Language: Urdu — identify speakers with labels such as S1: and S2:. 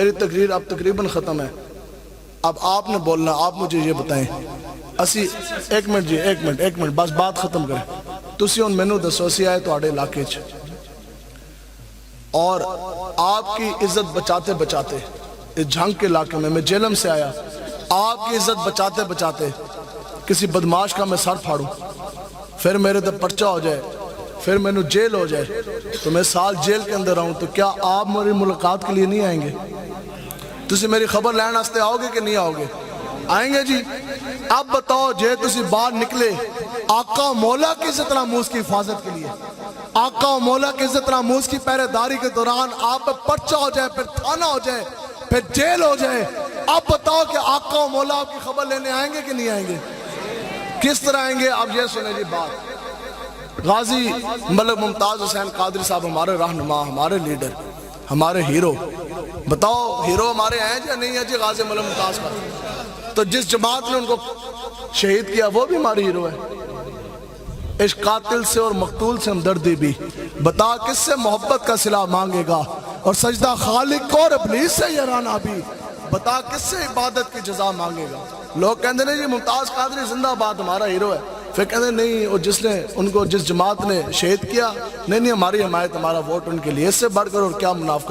S1: میری تقریر اب تقریباً ختم ہے. اب آپ نے بولنا, آپ مجھے یہ بتائیں ایک منٹ بس بات ختم کریں. تسی ان مینو دسو اسی آئے توڑے علاقے چ اور آپ کی عزت بچاتے بچاتے اس جھنگ کے علاقے میں جیلم سے آیا, آپ کی عزت بچاتے بچاتے کسی بدماش کا میں سر پھاڑوں, پھر میرے تے پرچہ ہو جائے, پھر میں جیل ہو جائے, تو میں سال جیل کے اندر آؤں, تو کیا آپ میری ملاقات کے لیے نہیں آئیں گے؟ تسی میری خبر لین واسطے آؤ گے کہ نہیں آؤ گے؟ آئیں گے جی. اب بتاؤ جے تسی باہر نکلے آقا و مولا کی عزت ناموس کی حفاظت کے لیے, آقا و مولا کی عزت ناموس کی پہرے داری کے دوران آپ پہ پرچہ ہو جائے, پھر تھانہ ہو جائے, پھر جیل ہو جائے, اب بتاؤ کہ آقا و مولا آپ کی خبر لینے آئیں گے کہ نہیں آئیں گے؟ کس طرح آئیں گے؟ اب یہ سنیں جی بات. غازی ملک ممتاز حسین قادری صاحب ہمارے رہنما, ہمارے لیڈر, ہمارے ہیرو. بتاؤ ہیرو ہمارے ہیں یا نہیں ہے جی غازی ملک ممتاز کا؟ تو جس جماعت نے ان کو شہید کیا وہ بھی ہماری ہیرو ہے. اس قاتل سے اور مقتول سے ہمدردی بھی. بتا کس سے محبت کا صلہ مانگے گا اور سجدہ خالق کو اور ابلیس سے یارانہ بھی. بتا کس سے عبادت کی جزا مانگے گا. لوگ کہتے ہیں جی ممتاز قادری زندہ باد ہمارا ہیرو ہے, پھر کہتے ہیں نہیں وہ جس نے ان کو جس جماعت نے شہید کیا, نہیں ہماری حمایت ہمارا ووٹ ان کے لیے, اس سے بڑھ کر اور کیا منافقت.